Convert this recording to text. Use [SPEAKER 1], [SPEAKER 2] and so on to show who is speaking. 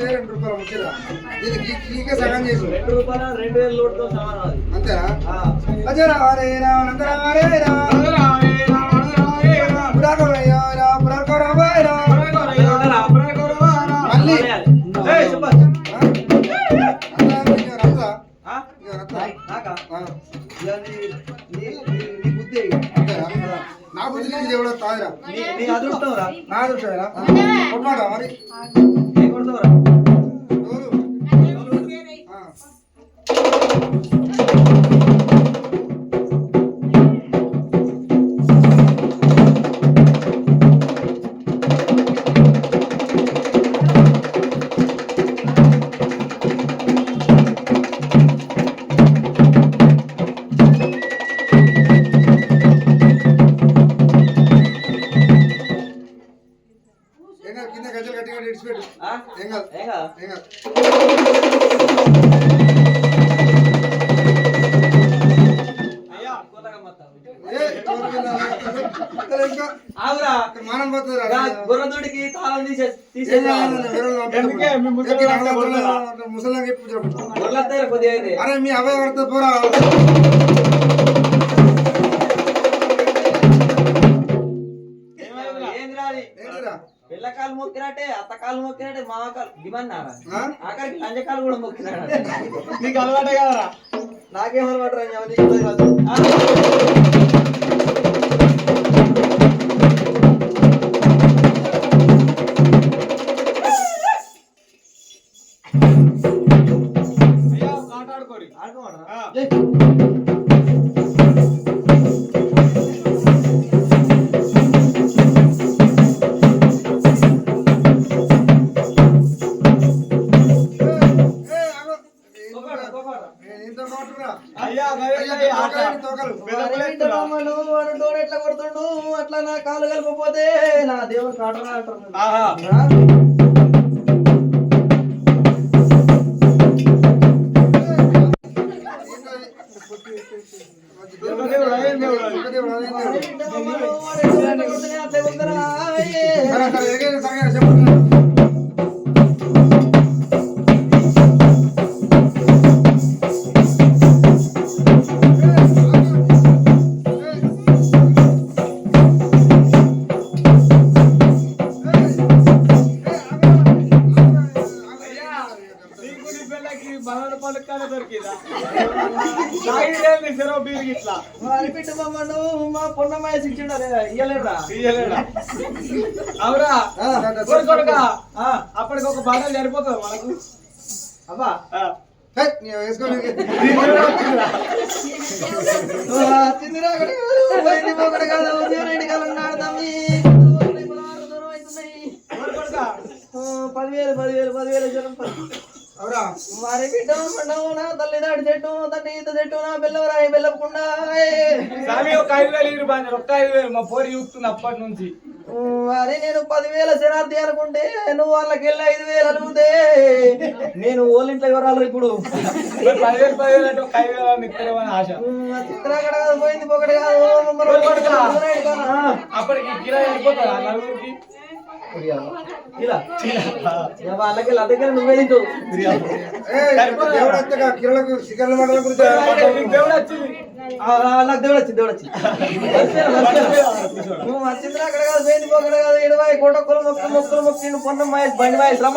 [SPEAKER 1] ₹2 ముఖ్యంగా దీనికి కీకే సగం చేసు
[SPEAKER 2] ₹2 2000 లోటుతో సమానం
[SPEAKER 1] అంతేనా అజరా రే నందరా రే మళ్ళీ నా బుద్ధి నీకు ఎవడో తాదిరా
[SPEAKER 2] నీ అదృష్టంరా
[SPEAKER 1] నా అదృష్టమేనా కొట్లాడా మరి
[SPEAKER 2] కొడతావురా
[SPEAKER 1] కింద గజలు గట్టిగా ఇడిచిపెట్టు ఏం కాదు ఏం కాదు మనం
[SPEAKER 2] గుర్రదుడికి తాళం
[SPEAKER 1] ముసలి
[SPEAKER 2] కొద్దిగా
[SPEAKER 1] అరే మీ అబ్బాయి పడుతుంది పోరా
[SPEAKER 2] పిల్లకాలు మొక్కినట్టే అత్తకాలు మొక్కినట్టే మామకాలు దిమన్నారా ఆఖరికి లంజకాలు కూడా మొక్కినాడు
[SPEAKER 3] నీకు అలవాటే కదరా
[SPEAKER 2] నాకేం అలవాటు
[SPEAKER 3] ఆడుకోరి
[SPEAKER 2] ఆడుకోమరా ఎట్లా కొడుతుండు అట్లా నా కాలు కలపపోతే నా దేవుడు కాటరా అంటారు మా పొన్నమాయ శిక్షణ ఇయ్యలేరా
[SPEAKER 3] అవురా అప్పటికి ఒక బాగా సరిపోతుంది మనకు
[SPEAKER 2] అబ్బా వారి బిడ్డ పండవు నా తల్లి దాడి చెట్టు తల్లి ఈత చెట్టు నా బెల్లవరాయి బెల్లకుండా
[SPEAKER 3] ఒక 5,000 ఒక్క 5,000 మా పోరి చూస్తుంది అప్పటి నుంచి
[SPEAKER 2] వారి నేను 10,000 శరార్థి అనుకుంటే నువ్వు వాళ్ళకి వెళ్ళి 5,000 అలుగుతే నేను ఓళ్ళింట్లో వివరాలు ఇప్పుడు
[SPEAKER 3] 10,000 అంటే ఒక 5,000 ఇస్తారేమని ఆశ
[SPEAKER 2] చిత్రాకడ కాదు పోయింది ఒకటి కాదు
[SPEAKER 3] అప్పటికి కిరాయి అయిపోతుందా నలుగురికి
[SPEAKER 2] వాళ్ళకి దగ్గర నువ్వే తింటావు నాకు దేవుడు వచ్చింది నువ్వు వచ్చింది అక్కడ కాదు పోయింది అక్కడ కాదు 20 కోటక్కులు మొక్కలు మొక్కిండు పొన్న బండి మాయ శ్రమ